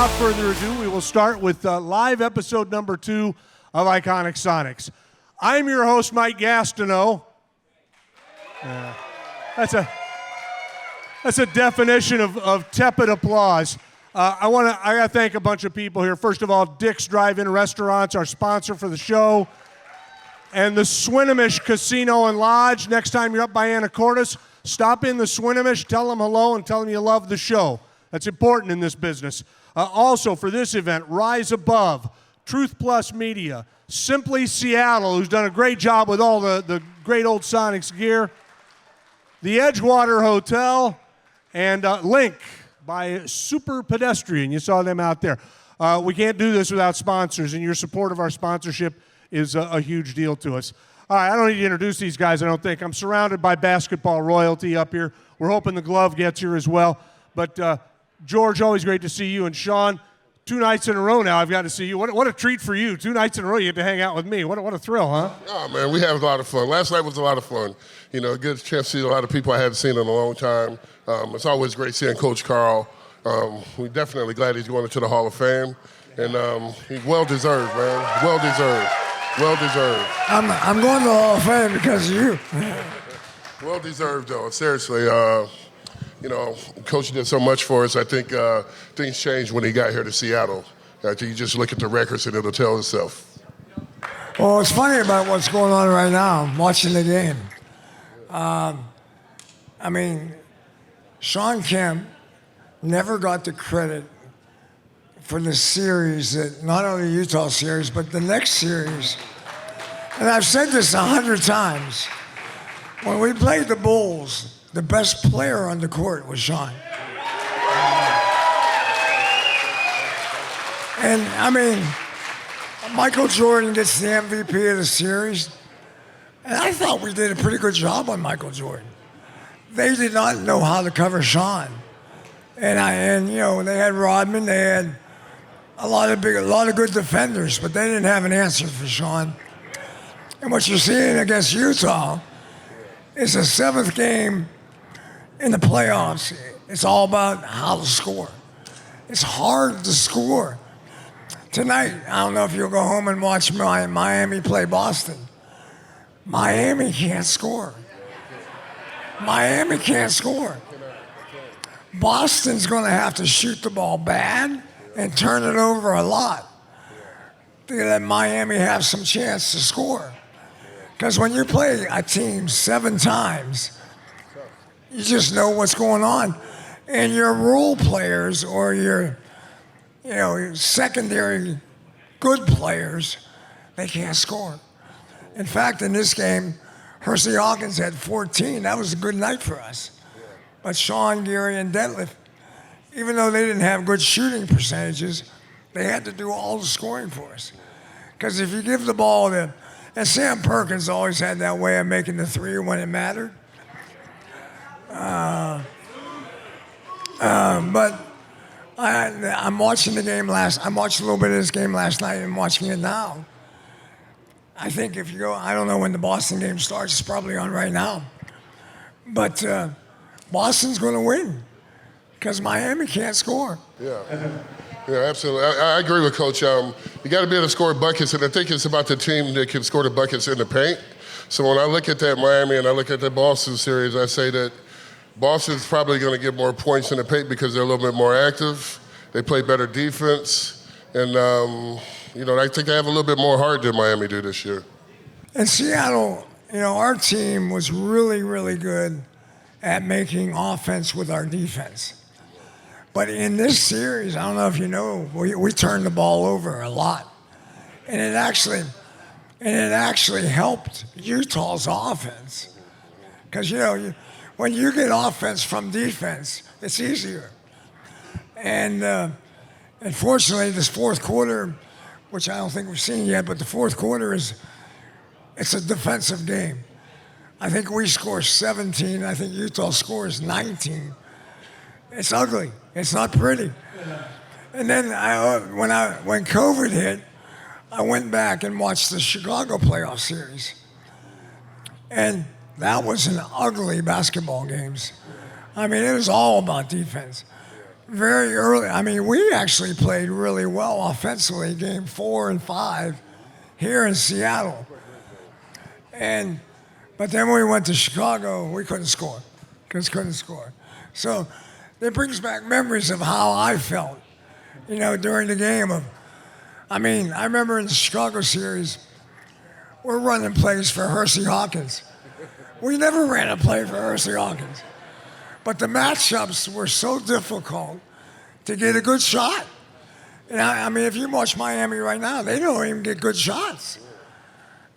without further ado, we will start with live episode number 2 of Iconic Sonics. I'm your host, Mike Gastineau. That's a definition of tepid applause. I gotta thank a bunch of people here. First of all, Dick's Drive-In Restaurants, our sponsor for the show, and the Swinomish Casino and Lodge. Next time you're up by Anacortes, stop in the Swinomish, tell them hello, and tell them you love the show. That's important in this business. Also, for this event, Rise Above, Truth Plus Media, Simply Seattle, who's done a great job with all the great old Sonics gear, the Edgewater Hotel, and Link by Super Pedestrian. You saw them out there. We can't do this without sponsors, and your support of our sponsorship is a huge deal to us. All right, I don't need to introduce these guys, I don't think. I'm surrounded by basketball royalty up here. We're hoping the glove gets here as well. But George, always great to see you. And Shawn, 2 nights in a row now I've got to see you. What a treat for you. 2 nights in a row you get to hang out with me. What a thrill, huh? Oh, man, we had a lot of fun. Last night was a lot of fun. You know, a good chance to see a lot of people I hadn't seen in a long time. It's always great seeing Coach Karl. We're definitely glad he's going into the Hall of Fame. And he's well-deserved, man. Well-deserved. Well-deserved. I'm going to the Hall of Fame because of you. Well-deserved, though. Seriously, you know, Coach did so much for us. I think things changed when he got here to Seattle. I think you just look at the records and it'll tell itself. Well, it's funny about what's going on right now. I'm watching the game. I mean, Shawn Kemp never got the credit for the series, that not only the Utah series, but the next series. And I've said this 100 times. When we played the Bulls, the best player on the court was Shawn. And I mean, Michael Jordan gets the MVP of the series, and I thought we did a pretty good job on Michael Jordan. They did not know how to cover Shawn. And you know, they had Rodman, they had a lot of good defenders, but they didn't have an answer for Shawn. And what you're seeing against Utah is the 7th game in the playoffs. It's all about how to score. It's hard to score. Tonight, I don't know if you'll go home and watch Miami play Boston. Miami can't score. Miami can't score. Boston's going to have to shoot the ball bad and turn it over a lot to let Miami have some chance to score. Because when you play a team 7 times, you just know what's going on. And your role players or your secondary good players, they can't score. In fact, in this game, Hersey Hawkins had 14. That was a good night for us. But Shawn, Gary, and Detlef, even though they didn't have good shooting percentages, they had to do all the scoring for us. Because if you give the ball to, and Sam Perkins always had that way of making the 3 when it mattered. But I'm watching the game I watched a little bit of this game last night and watching it now. I think if you go, I don't know when the Boston game starts, it's probably on right now. But Boston's going to win because Miami can't score. Yeah, absolutely. I agree with Coach. You got to be able to score buckets, and I think it's about the team that can score the buckets in the paint. So when I look at that Miami and I look at the Boston series, I say that Boston's probably going to get more points in the paint because they're a little bit more active. They play better defense, and you know, I think they have a little bit more heart than Miami do this year. In Seattle, you know, our team was really, really good at making offense with our defense. But in this series, I don't know if you know, we turned the ball over a lot. And it actually helped Utah's offense. Because, you know, when you get offense from defense, it's easier. And unfortunately, this 4th quarter, which I don't think we've seen yet, but the 4th quarter it's a defensive game. I think we score 17. I think Utah scores 19. It's ugly. It's not pretty. And then when COVID hit, I went back and watched the Chicago playoff series. And that was an ugly basketball games. I mean, it was all about defense. very early. I mean, we actually played really well offensively, game 4 and 5 here in Seattle. But then when we went to Chicago, we couldn't score. Couldn't score. So it brings back memories of how I felt, during the game. I remember in the Chicago series, we're running plays for Hersey Hawkins. We never ran a play for Hersey Hawkins. But the matchups were so difficult to get a good shot. And if you watch Miami right now, they don't even get good shots.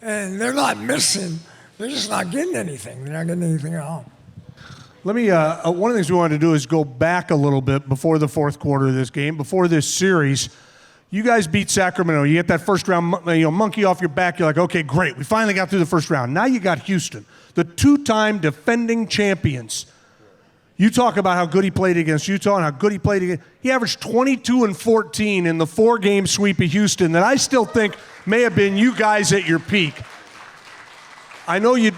And they're not missing. They're just not getting anything. They're not getting anything at all. Let me, one of the things we wanted to do is go back a little bit before the fourth quarter of this game, before this series. You guys beat Sacramento. You get that first round, monkey off your back. You're like, okay, great. We finally got through the first round. Now you got Houston, the two-time defending champions. You talk about how good he played against Utah and how good he played against. He averaged 22 and 14 in the 4-game sweep of Houston that I still think may have been you guys at your peak. I know you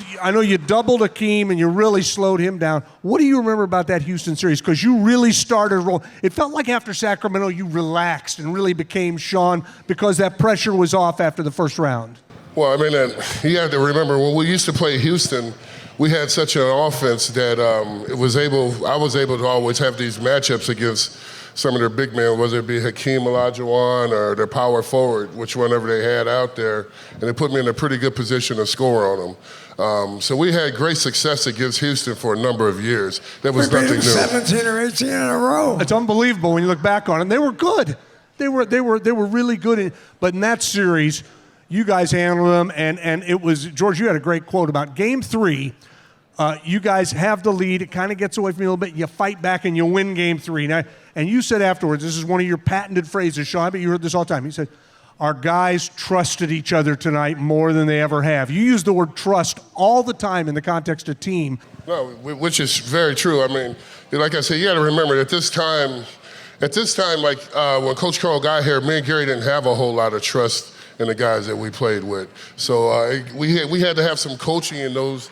doubled Akeem and you really slowed him down. What do you remember about that Houston series? Because you really started rolling. It felt like after Sacramento you relaxed and really became Shawn because that pressure was off after the first round. Well, you have to remember when we used to play Houston, we had such an offense that I was able to always have these matchups against some of their big men, whether it be Hakeem Olajuwon or their power forward, whenever they had out there, and it put me in a pretty good position to score on them. So we had great success against Houston for a number of years. That was nothing new. 17 or 18 in a row. It's unbelievable when you look back on it. They were good. They were really good. But in that series, you guys handled them, and it was, George, you had a great quote about Game 3. You guys have the lead. It kind of gets away from you a little bit. You fight back and you win Game 3. Now, and you said afterwards, this is one of your patented phrases, Shawn, but you heard this all the time. You said, our guys trusted each other tonight more than they ever have. You use the word trust all the time in the context of team. No, which is very true. Like I said, you got to remember at this time, when Coach Karl got here, me and Gary didn't have a whole lot of trust in the guys that we played with. So we had to have some coaching in those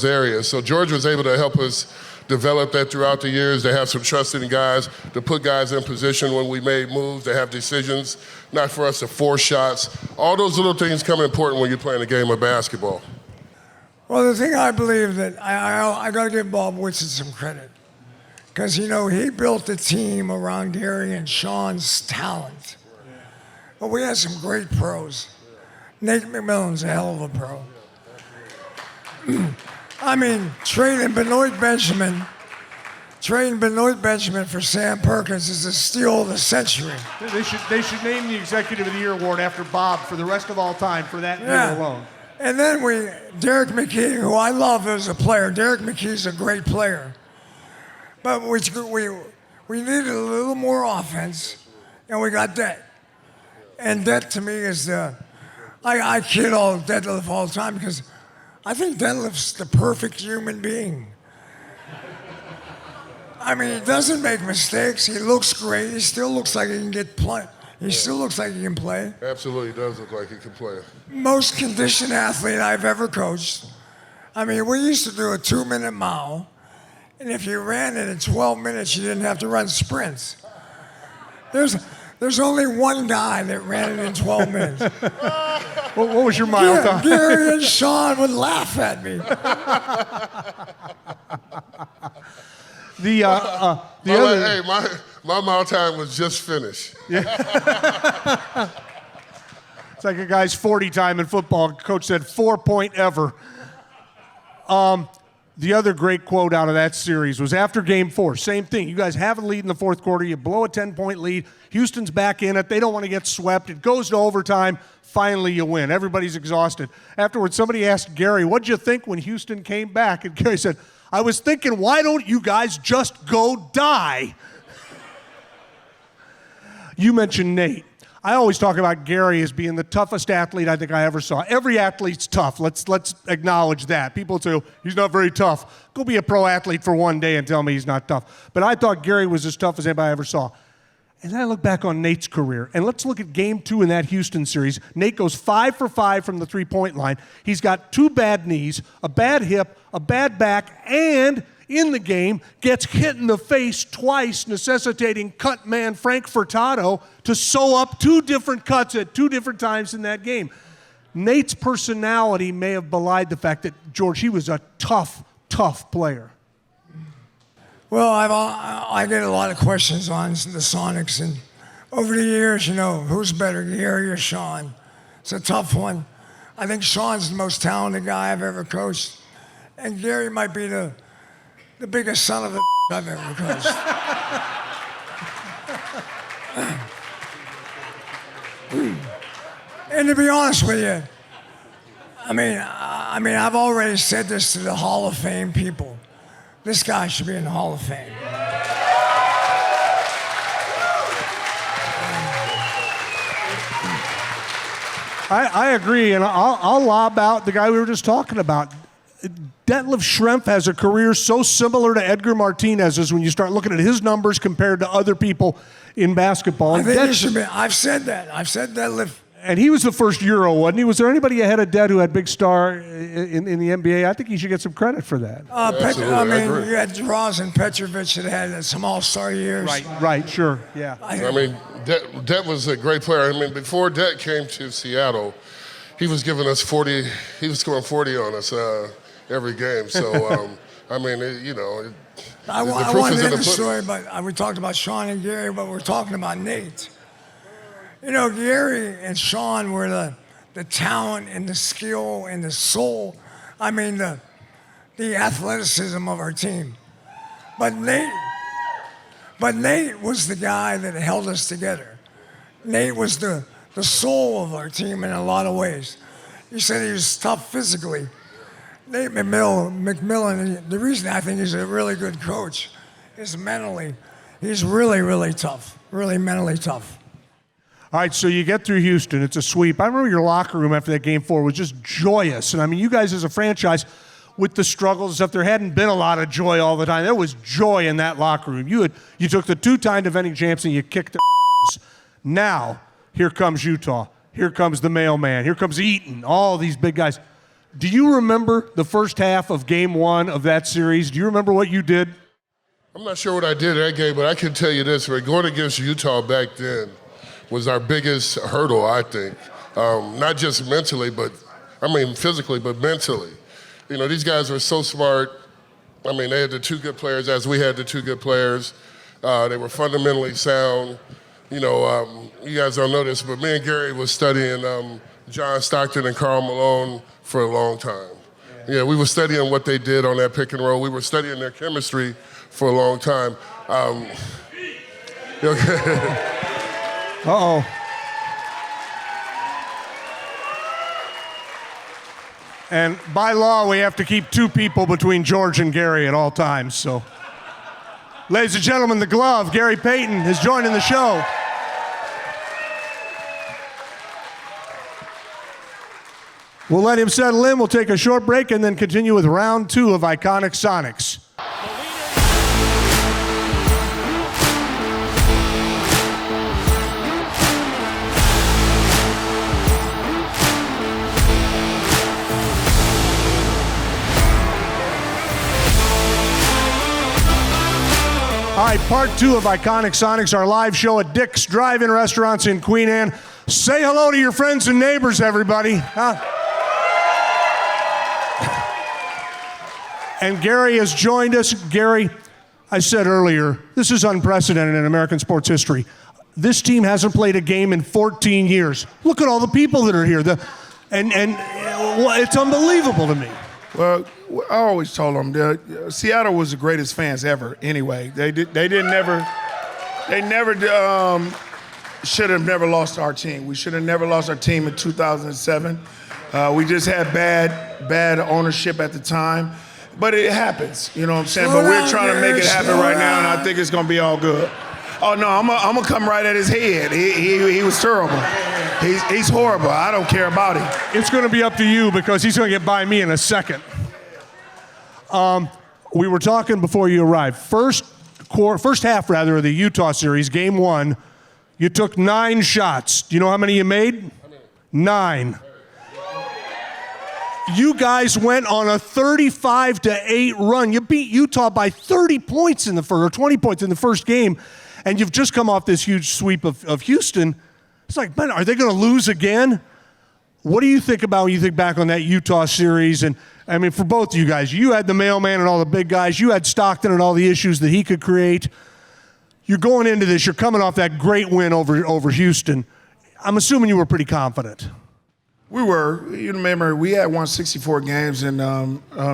areas. So George was able to help us develop that throughout the years, to have some trust in guys, to put guys in position when we made moves, to have decisions, not for us to force shots. All those little things come important when you're playing a game of basketball. Well, the thing I believe that I got to give Bob Whitson some credit. Because, he built the team around Gary and Shawn's talent. But we had some great pros. Nate McMillan's a hell of a pro. Trading Benoit Benjamin for Sam Perkins is the steal of the century. They should name the Executive of the Year award after Bob for the rest of all time for that year alone. And then Derek McKee, who I love as a player. Derek McKee's a great player. But we needed a little more offense, and we got Det. And Det to me is I kid Detlef all the time because I think Detlef's the perfect human being. He doesn't make mistakes. He looks great. He still looks like he can He still looks like he can play. Absolutely does look like he can play. Most conditioned athlete I've ever coached. We used to do a 2-minute mile, and if you ran it in 12 minutes, you didn't have to run sprints. There's only one guy that ran it in 12 minutes. What was your mile time? Gary and Shawn would laugh at me. My mile time was just finished. Yeah. It's like a guy's 40 time in football. Coach said 4-point ever. The other great quote out of that series was after Game 4. Same thing. You guys have a lead in the fourth quarter. You blow a 10-point lead. Houston's back in it. They don't want to get swept. It goes to overtime. Finally, you win. Everybody's exhausted. Afterwards, somebody asked Gary, what'd you think when Houston came back? And Gary said, I was thinking, why don't you guys just go die? You mentioned Nate. I always talk about Gary as being the toughest athlete I think I ever saw. Every athlete's tough. Let's acknowledge that. People say, he's not very tough. Go be a pro athlete for one day and tell me he's not tough. But I thought Gary was as tough as anybody I ever saw. And then I look back on Nate's career, and let's look at Game 2 in that Houston series. Nate goes 5 for 5 from the three-point line. He's got 2 bad knees, a bad hip, a bad back, and in the game, gets hit in the face twice, necessitating cut man Frank Furtado to sew up 2 different cuts at 2 different times in that game. Nate's personality may have belied the fact that, George, he was a tough player. Well, I get a lot of questions on the Sonics, and over the years, who's better, Gary or Shawn? It's a tough one. I think Shawn's the most talented guy I've ever coached, and Gary might be the biggest son of a I've ever coached. And to be honest with you, I mean, I've already said this to the Hall of Fame people. This guy should be in the Hall of Fame. I agree, and I'll lob out the guy we were just talking about. Detlef Schrempf has a career so similar to Edgar Martinez's when you start looking at his numbers compared to other people in basketball. I think he should be. I've said that. I've said Detlef. And he was the first Euro, wasn't he? Was there anybody ahead of Det who had big star in the NBA? I think he should get some credit for that. You had Draws and Petrovic that had some all-star years. Right, sure, yeah. Det was a great player. Before Det came to Seattle, he was giving us 40. He was scoring 40 on us every game. So, I want to end the story, but we talked about Shawn and Gary, but we're talking about Nate. Gary and Shawn were the talent and the skill and the soul. The athleticism of our team. But Nate was the guy that held us together. Nate was the soul of our team in a lot of ways. You said he was tough physically. Nate McMillan, the reason I think he's a really good coach is mentally. He's really, really tough, really mentally tough. All right, so you get through Houston. It's a sweep. I remember your locker room after that game 4 was just joyous. And you guys as a franchise, with the struggles, if there hadn't been a lot of joy all the time, there was joy in that locker room. You took the 2-time defending champs and you kicked their ass. Now, here comes Utah. Here comes the mailman. Here comes Eaton, all these big guys. Do you remember the first half of game 1 of that series? Do you remember what you did? I'm not sure what I did that game, but I can tell you this. Going against Utah back then was our biggest hurdle, I think. Not just mentally, physically, but mentally. These guys were so smart. They had the 2 good players as we had the 2 good players. They were fundamentally sound. You guys don't know this, but me and Gary was studying John Stockton and Karl Malone for a long time. Yeah, we were studying what they did on that pick and roll. We were studying their chemistry for a long time. Uh-oh. And by law, we have to keep 2 people between George and Gary at all times. So, ladies and gentlemen, the glove, Gary Payton, is joining the show. We'll let him settle in. We'll take a short break and then continue with round 2 of Iconic Sonics. All right, part 2 of Iconic Sonics, our live show at Dick's Drive-In Restaurants in Queen Anne. Say hello to your friends and neighbors, everybody. Huh? And Gary has joined us. Gary, I said earlier, this is unprecedented in American sports history. This team hasn't played a game in 14 years. Look at all the people that are here. It's unbelievable to me. Well, I always told them Seattle was the greatest fans ever. Anyway, they never should have never lost our team. We should have never lost our team in 2007. We just had bad ownership at the time, but it happens. You know what I'm saying? But we're trying to make it happen right now, and I think it's gonna be all good. Oh no, I'm gonna come right at his head. He was terrible. He's horrible. I don't care about him. It's going to be up to you because he's going to get by me in a second. We were talking before you arrived. First half of the Utah series, game 1, you took 9 shots. Do you know how many you made? 9. You guys went on a 35-8 run. You beat Utah by 30 points in the first, or 20 points in the first game, and you've just come off this huge sweep of Houston. It's like, man, are they going to lose again? What do you think about when you think back on that Utah series? And I mean, for both of you guys, you had the mailman and all the big guys. You had Stockton and all the issues that he could create. You're going into this. You're coming off that great win over Houston. I'm assuming you were pretty confident. We were. You remember, we had won 64 games, and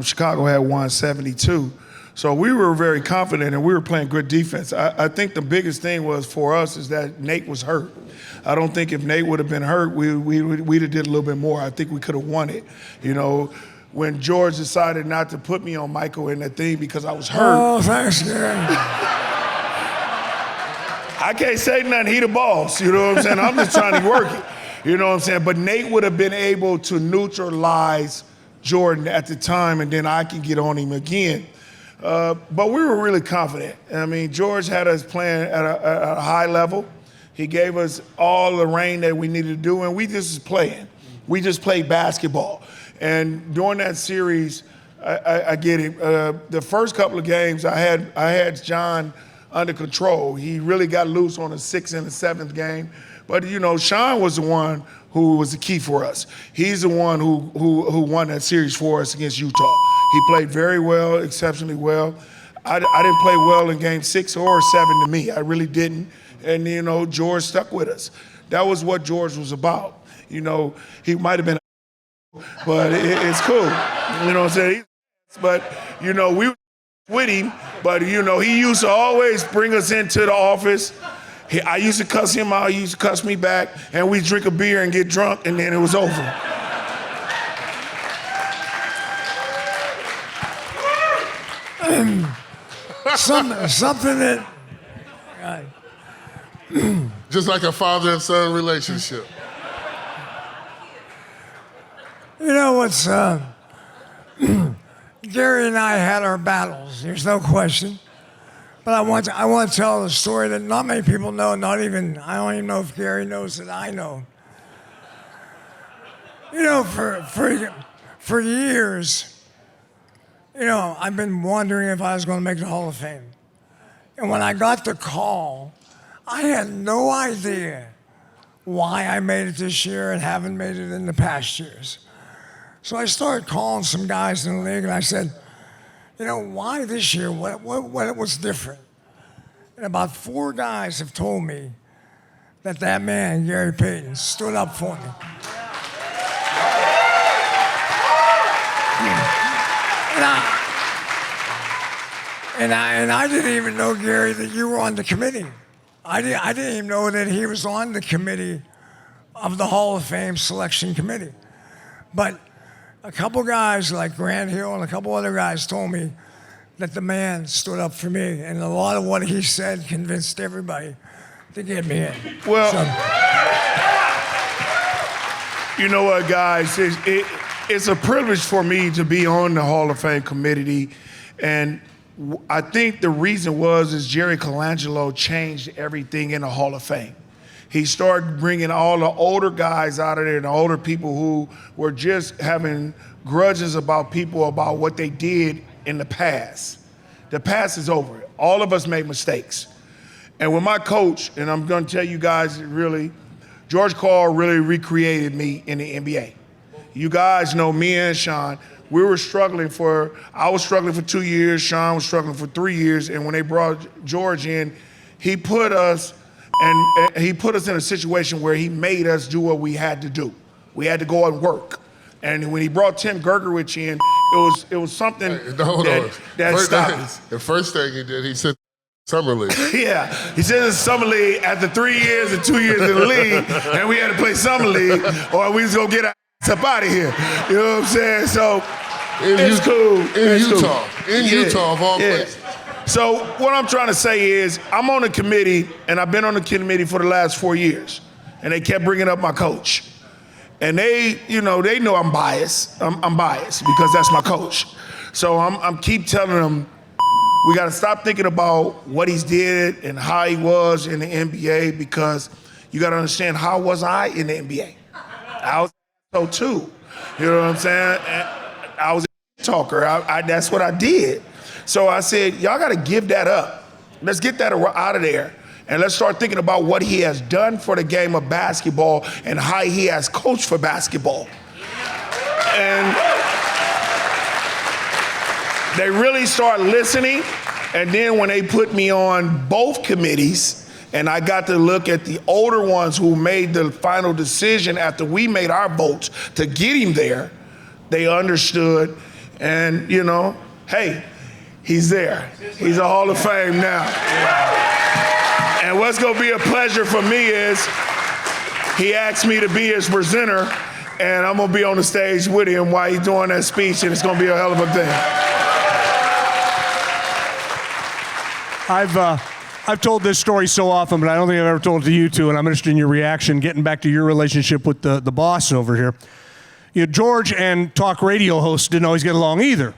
Chicago had won 72. So we were very confident, and we were playing good defense. I think the biggest thing was for us is that Nate was hurt. I don't think if Nate would have been hurt, we'd have did a little bit more. I think we could have won it. You know, when George decided not to put me on Michael in that thing because I was hurt. Oh, thanks, Gary. I can't say nothing. He the boss. You know what I'm saying? I'm just trying to work it. You know what I'm saying? But Nate would have been able to neutralize Jordan at the time, and then I can get on him again. But we were really confident. I mean, George had us playing at a high level. He gave us all the reign that we needed to do, and we just was playing. We just played basketball. And during that series, I get it. The first couple of games, I had John under control. He really got loose on the 6th and the 7th game. But, you know, Shawn was the one who was the key for us. He's the one who won that series for us against Utah. He played very well, exceptionally well. I didn't play well in game 6 or 7 to me. I really didn't. And, you know, George stuck with us. That was what George was about. You know, he might have been but it's cool. You know what I'm saying? But, you know, we were with him, but, you know, he used to always bring us into the office. I used to cuss him out, he used to cuss me back, and we'd drink a beer and get drunk, and then it was over. Something that... Just like a father and son relationship. You know what's... Gary and I had our battles, there's no question. But I want to tell a story that not many people know, I don't even know if Gary knows that I know. You know, for years, you know, I've been wondering if I was going to make the Hall of Fame. And when I got the call, I had no idea why I made it this year and haven't made it in the past years. So I started calling some guys in the league, and I said, you know, why this year? What was different? And about 4 guys have told me that man, Gary Payton, stood up for me. And I didn't even know, Gary, that you were on the committee. I didn't even know that he was on the committee of the Hall of Fame selection committee. But a couple guys like Grant Hill and a couple other guys told me that the man stood up for me, and a lot of what he said convinced everybody to get me in. Well, you know what, guys? It's a privilege for me to be on the Hall of Fame committee, and I think the reason is Jerry Colangelo changed everything in the Hall of Fame. He started bringing all the older guys out of there and the older people who were just having grudges about people about what they did in the past. The past is over. All of us made mistakes. And with my coach, and I'm going to tell you guys really, George Karl really recreated me in the NBA. You guys know me and Shawn, I was struggling for 2 years, Shawn was struggling for 3 years, and when they brought George in, he put us in a situation where he made us do what we had to do. We had to go and work. And when he brought Tim Gergerich in, it was something that stopped. The first thing he did, he said Summer League. Yeah, he said it's Summer League after 3 years and 2 years in the league, and we had to play Summer League, or we was gonna get our ass up out of here. You know what I'm saying? So it's cool. In Utah, of all places. So what I'm trying to say is, I'm on the committee, and I've been on the committee for the last 4 years, and they kept bringing up my coach. And they know I'm biased. I'm biased because that's my coach. So I'm keep telling them, we got to stop thinking about what he's did and how he was in the NBA, because you got to understand, how was I in the NBA? I was so too. You know what I'm saying? And I was a talker. That's what I did. So I said, y'all got to give that up. Let's get that out of there. And let's start thinking about what he has done for the game of basketball and how he has coached for basketball. And they really start listening. And then when they put me on both committees, and I got to look at the older ones who made the final decision after we made our votes to get him there, they understood. And, you know, hey, he's there. He's a Hall of Fame now. And what's going to be a pleasure for me is he asked me to be his presenter, and I'm going to be on the stage with him while he's doing that speech, and it's going to be a hell of a thing. I've told this story so often, but I don't think I've ever told it to you two, and I'm interested in your reaction, getting back to your relationship with the boss over here. You know, George and talk radio hosts didn't always get along either.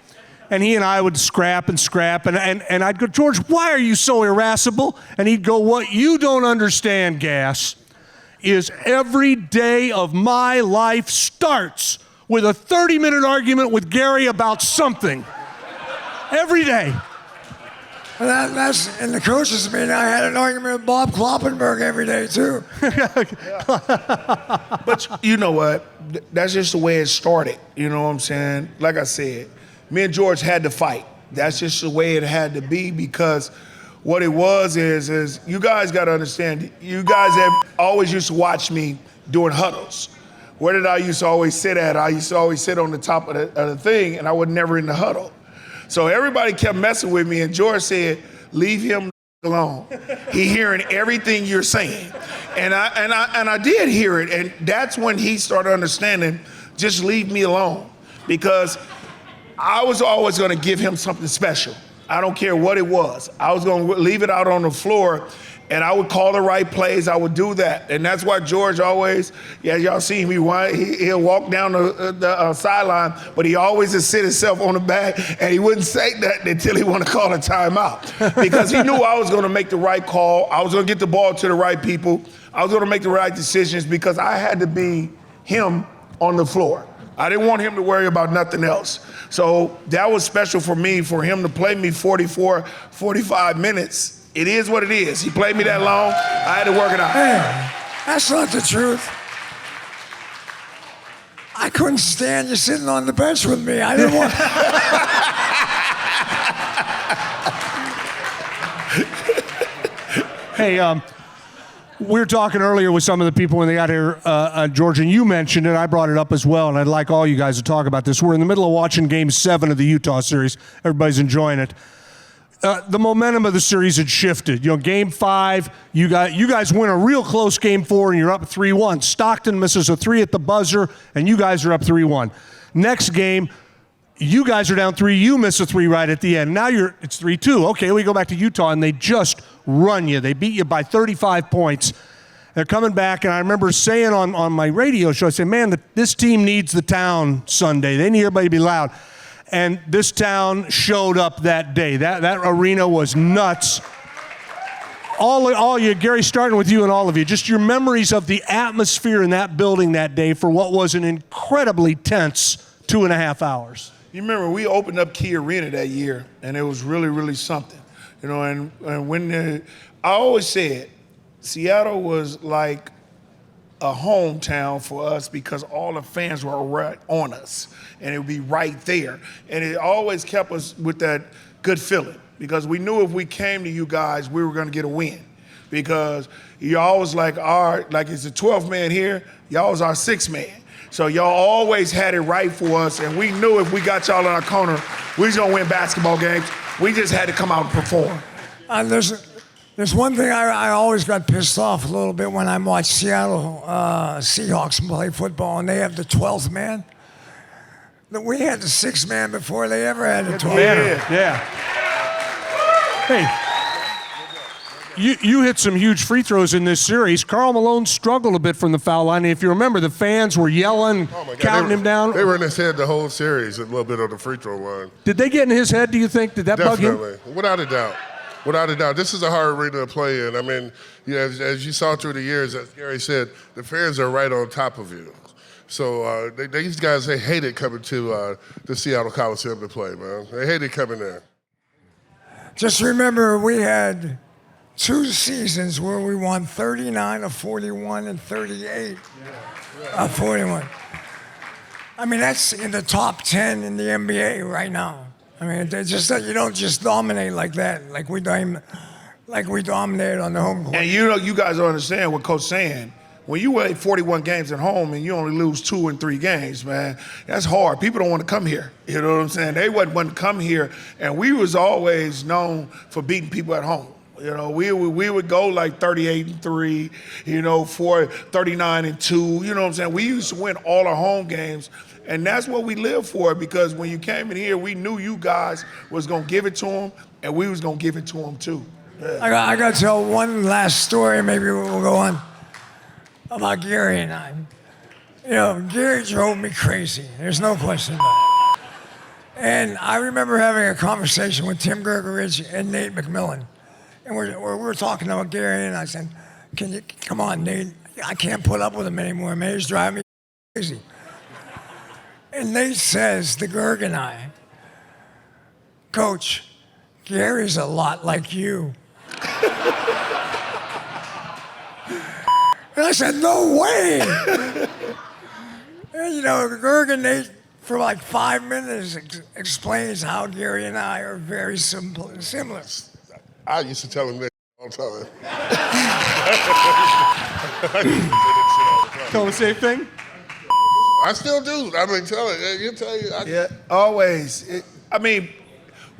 And he and I would scrap, and I'd go, George, why are you so irascible? And he'd go, what you don't understand, Gas, is every day of my life starts with a 30-minute argument with Gary about something. Every day. That's in the coaches meeting. I had an argument with Bob Kloppenberg every day too. But you know what? That's just the way it started. You know what I'm saying? Like I said, me and George had to fight. That's just the way it had to be, because what it was is you guys got to understand, you guys have always used to watch me doing huddles. Where did I used to always sit at? I used to always sit on the top of the thing, and I was never in the huddle. So everybody kept messing with me, and George said, leave him alone. He hearing everything you're saying. And I did hear it, and that's when he started understanding, just leave me alone. Because I was always going to give him something special. I don't care what it was. I was going to leave it out on the floor, and I would call the right plays. I would do that. And that's why George always, as y'all see me, he'll walk down the sideline, but he always would sit himself on the back, and he wouldn't say that until he wanted to call a timeout. Because he knew I was going to make the right call. I was going to get the ball to the right people. I was going to make the right decisions, because I had to be him on the floor. I didn't want him to worry about nothing else. So that was special for me, for him to play me 44, 45 minutes. It is what it is. He played me that long. I had to work it out. Hey, that's not the truth. I couldn't stand you sitting on the bench with me. I didn't want. Hey, we were talking earlier with some of the people when they got here, George, and you mentioned it, I brought it up as well, and I'd like all you guys to talk about this. We're in the middle of watching Game 7 of the Utah series. Everybody's enjoying it. The momentum of the series had shifted. You know, Game 5, you guys win a real close Game 4, and you're up 3-1. Stockton misses a 3 at the buzzer, and you guys are up 3-1. Next game, you guys are down 3, you miss a 3 right at the end. Now it's 3-2. Okay, we go back to Utah, and they just run you. They beat you by 35 points. They're coming back, and I remember saying on my radio show, I said, man, this team needs the town Sunday. They need everybody to be loud. And this town showed up that day. That arena was nuts. All you, Gary, starting with you and all of you, just your memories of the atmosphere in that building that day for what was an incredibly tense 2.5 hours. You remember, we opened up Key Arena that year, and it was really, really something. You know, and when I always said, Seattle was like a hometown for us, because all the fans were right on us, and it would be right there. And it always kept us with that good feeling, because we knew if we came to you guys, we were going to get a win. Because y'all was like it's a 12th man here, y'all was our 6th man. So y'all always had it right for us, and we knew if we got y'all in our corner, we was going to win basketball games. We just had to come out and perform. There's one thing I always got pissed off a little bit when I watched Seattle Seahawks play football, and they have the 12th man. We had the 6th man before they ever had the 12th man. Yeah. Hey, you hit some huge free throws in this series. Karl Malone struggled a bit from the foul line. If you remember, the fans were yelling, counting him down. They were in his head the whole series, a little bit on the free throw line. Did they get in his head, do you think? Did that bug him? Definitely, without a doubt. Without a doubt. This is a hard arena to play in. I mean, as you saw through the years, as Gary said, the fans are right on top of you. So these guys, they hated coming to the Seattle Coliseum to play, man. They hated coming there. Just remember, we had 2 seasons where we won 39 of 41 and 38 of 41. I mean, that's in the top 10 in the NBA right now. I mean, it's just that you don't just dominate like that, like we dominated on the home court. And you guys don't understand what Coach's saying. When you play 41 games at home and you only lose 2 and 3 games, man, that's hard. People don't want to come here. You know what I'm saying? They wouldn't want to come here, and we was always known for beating people at home. You know, we would go like 38-3, 39-2. You know what I'm saying? We used to win all our home games, and that's what we lived for, because when you came in here, we knew you guys was gonna give it to them, and we was gonna give it to them too. Yeah. I got to tell one last story. Maybe we'll go on. About Gary and I. Gary drove me crazy. There's no question about it. And I remember having a conversation with Tim Gergerich and Nate McMillan. And we're talking about Gary, and I said, come on, Nate, I can't put up with him anymore, man. He's driving me crazy. And Nate says to Gerg and I, Coach, Gary's a lot like you. And I said, no way. And Gerg and Nate, for like 5 minutes, explains how Gary and I are very similar. I used to tell him that all the time. Tell the same thing? I still do. I mean, tell it. Yeah, always. You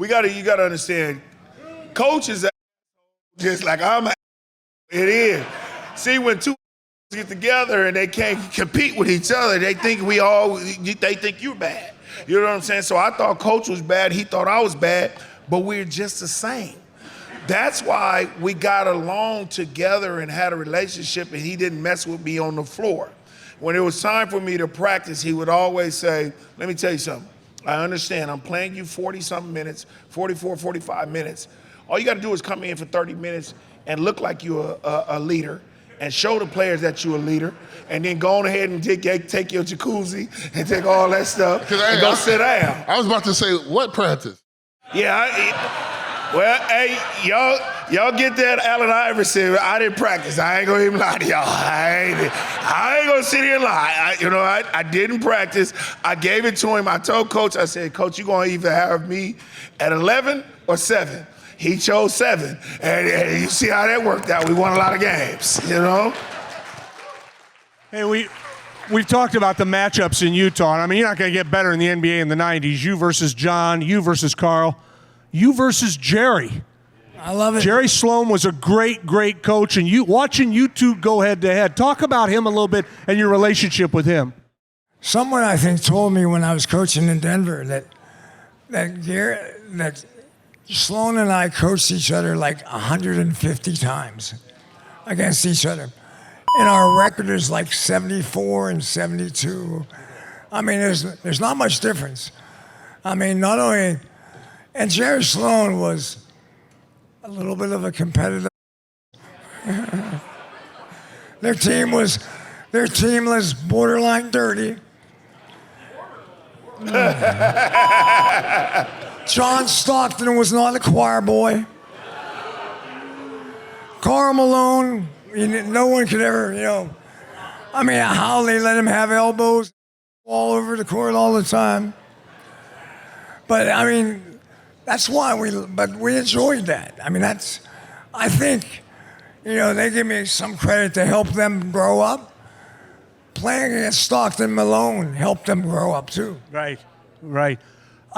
got to understand, Coach is just like I'm. It is. See, when two get together and they can't compete with each other, they think they think you're bad. You know what I'm saying? So I thought Coach was bad. He thought I was bad, but we're just the same. That's why we got along together and had a relationship, and he didn't mess with me on the floor. When it was time for me to practice, he would always say, let me tell you something. I understand. I'm playing you 40-something minutes, 44, 45 minutes. All you got to do is come in for 30 minutes and look like you're a leader and show the players that you're a leader, and then go on ahead and take your jacuzzi and take all that stuff and go sit down. I was about to say, what practice? Yeah, well, hey, y'all get that Allen Iverson. I didn't practice. I ain't gonna even lie to y'all. I ain't gonna sit here and lie. I didn't practice. I gave it to him. I told Coach, I said, Coach, you're gonna either have me at 11 or 7. He chose 7. And you see how that worked out. We won a lot of games, Hey, we've talked about the matchups in Utah. I mean, you're not going to get better in the NBA in the 90s. You versus John, you versus Karl, you versus Jerry. I love it. Jerry Sloan was a great, great coach, and watching you two go head-to-head. Talk about him a little bit and your relationship with him. Someone, I think, told me when I was coaching in Denver that Sloan and I coached each other like 150 times against each other. And our record is like 74 and 72. I mean, there's not much difference. I mean, not only, and Jerry Sloan was a little bit of a competitor. Their team was borderline dirty. John Stockton was not a choir boy. Karl Malone, no one could ever, I mean, how they let him have elbows all over the court all the time. But I mean, that's why we enjoyed that. I mean, I think, they give me some credit to help them grow up. Playing against Stockton Malone helped them grow up too. Right.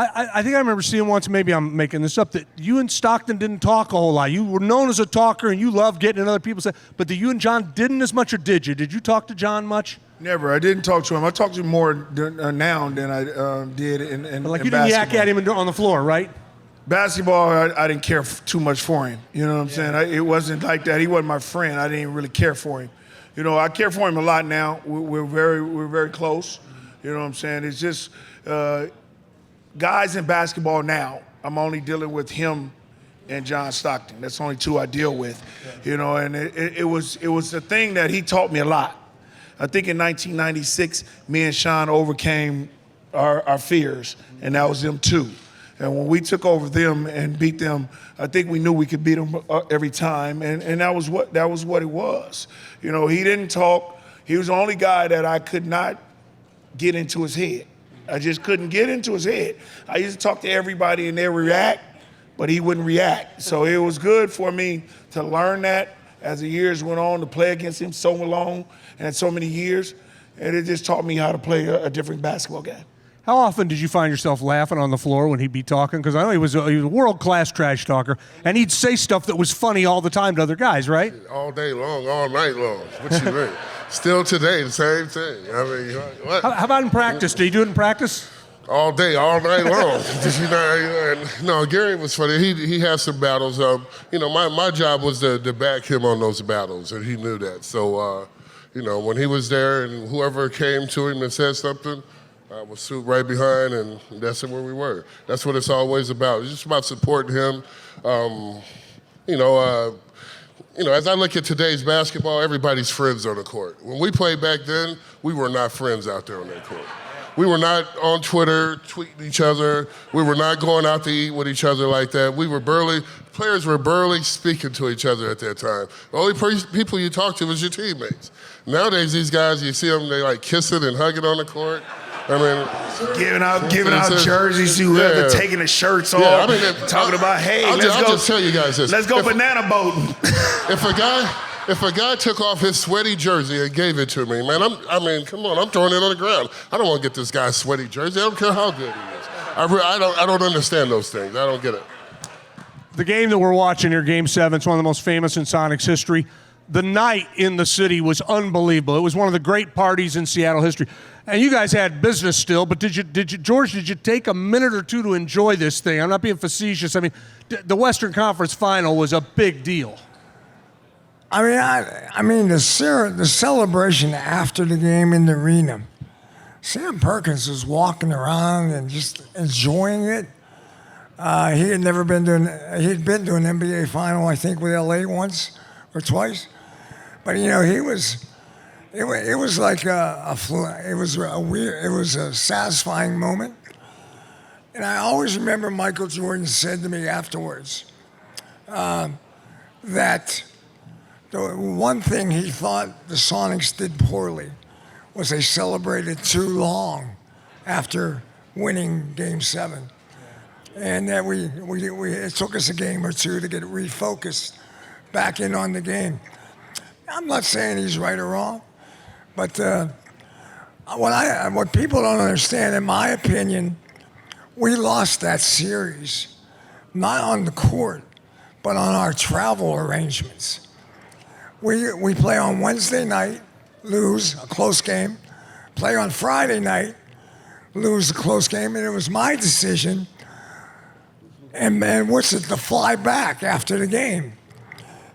I think I remember seeing once, maybe I'm making this up, that you and Stockton didn't talk a whole lot. You were known as a talker, and you loved getting in other people's head, but that you and John didn't as much, or did you? Did you talk to John much? Never. I didn't talk to him. I talk to him more now than I did in Like in you didn't basketball. yak at him on the floor, right? Basketball, I didn't care too much for him. You know what I'm saying? It wasn't like that. He wasn't my friend. I didn't really care for him. I care for him a lot now. We're very close. You know what I'm saying? It's just guys in basketball now. I'm only dealing with him and John Stockton. That's the only two I deal with. And it was a thing that he taught me a lot. I think in 1996, me and Shawn overcame our fears, and that was them too. And when we took over them and beat them, I think we knew we could beat them every time, and that was what it was. You know, he didn't talk. He was the only guy that I could not get into his head. I just couldn't get into his head. I used to talk to everybody and they react, but he wouldn't react. So it was good for me to learn that as the years went on, to play against him so long and so many years, and it just taught me how to play a different basketball game. How often did you find yourself laughing on the floor when he'd be talking? Because I know he was a world-class trash talker, and he'd say stuff that was funny all the time to other guys, right? All day long, all night long. What you mean? Still today, the same thing. I mean, what? How about in practice? Did he do it in practice? All day, all night long. No, Gary was funny. He had some battles. You know, my job was to back him on those battles, and he knew that. So, you know, when he was there and whoever came to him and said something, I was suit right behind, and that's where we were. That's what it's always about. It's just about supporting him. You know, as I look at today's basketball, everybody's friends on the court. When we played back then, we were not friends out there on that court. We were not on Twitter tweeting each other. We were not going out to eat with each other like that. Players were barely speaking to each other at that time. The only people you talk to was your teammates. Nowadays, these guys, you see them, they like kissing and hugging on the court. I mean, giving out jerseys to whoever, taking the shirts off, talking about, hey, I'll just tell you guys this. Let's go banana boating. If a guy took off his sweaty jersey and gave it to me, man, I mean, come on, I'm throwing it on the ground. I don't want to get this guy's sweaty jersey. I don't care how good he is. I don't understand those things. I don't get it. The game that we're watching here, Game 7, it's one of the most famous in Sonics history. The night in the city was unbelievable. It was one of the great parties in Seattle history. And you guys had business still, but George, did you take a minute or two to enjoy this thing? I'm not being facetious. I mean, the Western Conference Final was a big deal. I mean, the celebration after the game in the arena, Sam Perkins was walking around and just enjoying it. He had been to an NBA final, I think, with LA once or twice. But you know, it was like it was a satisfying moment. And I always remember Michael Jordan said to me afterwards that the one thing he thought the Sonics did poorly was they celebrated too long after winning Game 7. And that it took us a game or two to get refocused back in on the game. I'm not saying he's right or wrong, but what people don't understand, in my opinion, we lost that series, not on the court, but on our travel arrangements. We play on Wednesday night, lose a close game, play on Friday night, lose a close game, and it was my decision, and to fly back after the game.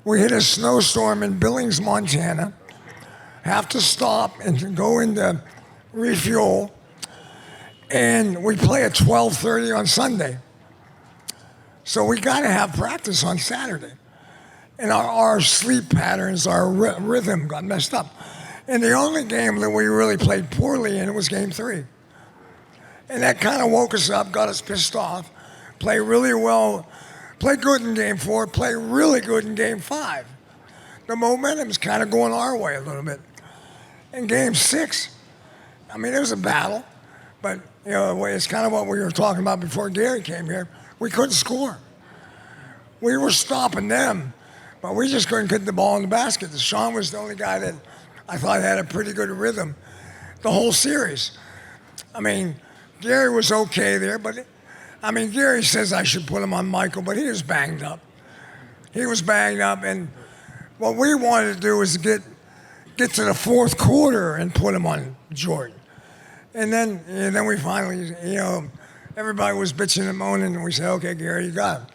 We hit a snowstorm in Billings, Montana, have to stop and go into refuel, and we play at 12:30 on Sunday. So we got to have practice on Saturday. And our sleep patterns, our rhythm got messed up. And the only game that we really played poorly in was Game 3. And that kind of woke us up, got us pissed off, play really well, play good in Game 4, play really good in Game 5. The momentum's kind of going our way a little bit. In Game 6, I mean, it was a battle, but you know, it's kind of what we were talking about before Gary came here. We couldn't score. We were stopping them, but we just couldn't get the ball in the basket. Shawn was the only guy that I thought had a pretty good rhythm the whole series. I mean, Gary was okay there, but I mean, Gary says I should put him on Michael, but he was banged up. He was banged up, and what we wanted to do was get to the fourth quarter and put him on Jordan. And then we finally, you know, everybody was bitching and moaning, and we said, okay, Gary, you got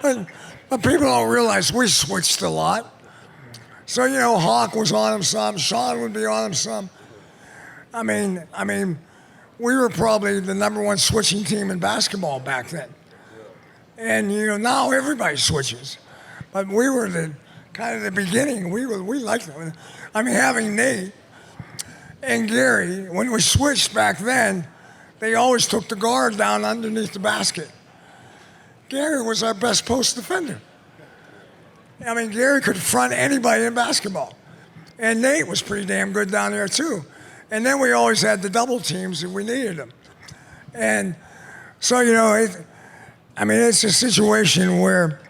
him. But people don't realize we switched a lot. So, you know, Hawk was on him some, Shawn would be on him some. I mean, we were probably the #1 switching team in basketball back then. And, you know, now everybody switches. But we were kind of the beginning. We liked it. I mean, having Nate, And Gary, when we switched back then, they always took the guard down underneath the basket. Gary was our best post defender. I mean, Gary could front anybody in basketball. And Nate was pretty damn good down there, too. And then we always had the double teams if we needed them. And so, you know, it's a situation where,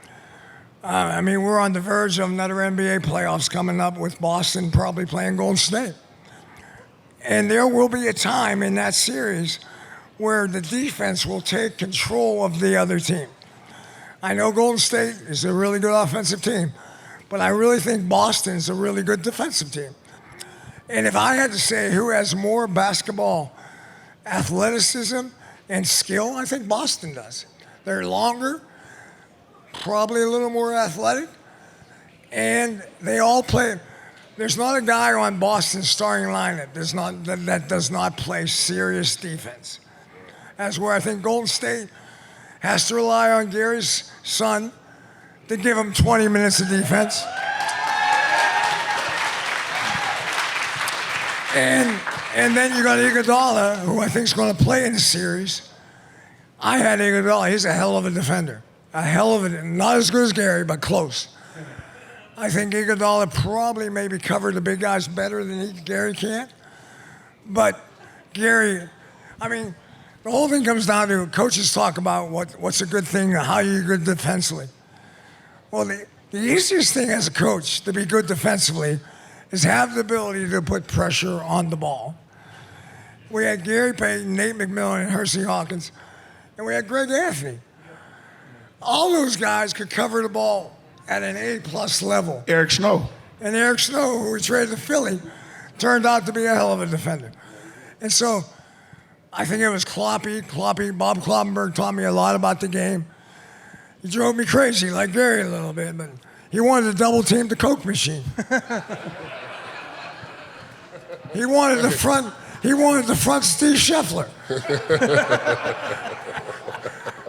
we're on the verge of another NBA playoffs coming up with Boston probably playing Golden State. And there will be a time in that series where the defense will take control of the other team. I know Golden State is a really good offensive team, but I really think Boston's a really good defensive team. And if I had to say who has more basketball athleticism and skill, I think Boston does. They're longer, probably a little more athletic, and they all play. There's not a guy on Boston's starting lineup that does not play serious defense. That's where I think Golden State has to rely on Gary's son to give him 20 minutes of defense. And then you got Iguodala, who I think is going to play in the series. I had Iguodala. He's a hell of a defender. A hell of a, not as good as Gary, but close. I think Iguodala probably maybe covered the big guys better than Gary can. But Gary, the whole thing comes down to coaches talk about what's a good thing, how you're good defensively. Well, the easiest thing as a coach to be good defensively is have the ability to put pressure on the ball. We had Gary Payton, Nate McMillan, and Hersey Hawkins, and we had Greg Anthony. All those guys could cover the ball at an A+ level. Eric Snow. And Eric Snow, who we traded to Philly, turned out to be a hell of a defender. And so I think it was Kloppy. Bob Kloppenberg taught me a lot about the game. He drove me crazy, like Gary a little bit, but he wanted to double team the Coke machine. He wanted the front Steve Scheffler.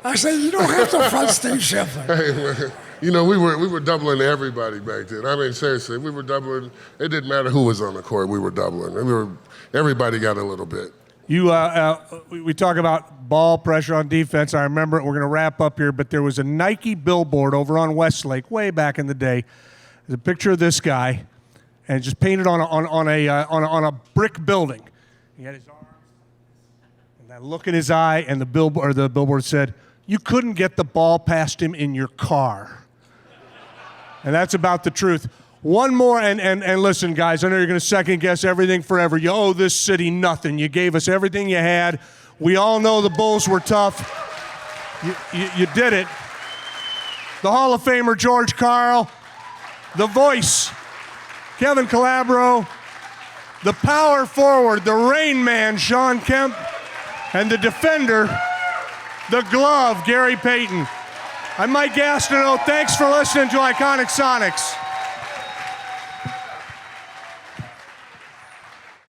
I said, you don't have to front Steve Scheffler. Hey, you know, we were doubling everybody back then. I mean, seriously, we were doubling. It didn't matter who was on the court. We were doubling. Everybody got a little bit. We talk about ball pressure on defense. I remember it. We're going to wrap up here, but there was a Nike billboard over on Westlake way back in the day. There's a picture of this guy, and just painted on a brick building. He had his arms and that look in his eye, and the billboard said, "You couldn't get the ball past him in your car." And that's about the truth. One more, and listen, guys, I know you're going to second guess everything forever. You owe this city nothing. You gave us everything you had. We all know the Bulls were tough. You did it. The Hall of Famer George Karl, the voice Kevin Calabro, the power forward, the Rain Man Shawn Kemp, and the defender, the glove Gary Payton. I'm Mike Gastineau. Thanks for listening to Iconic Sonics.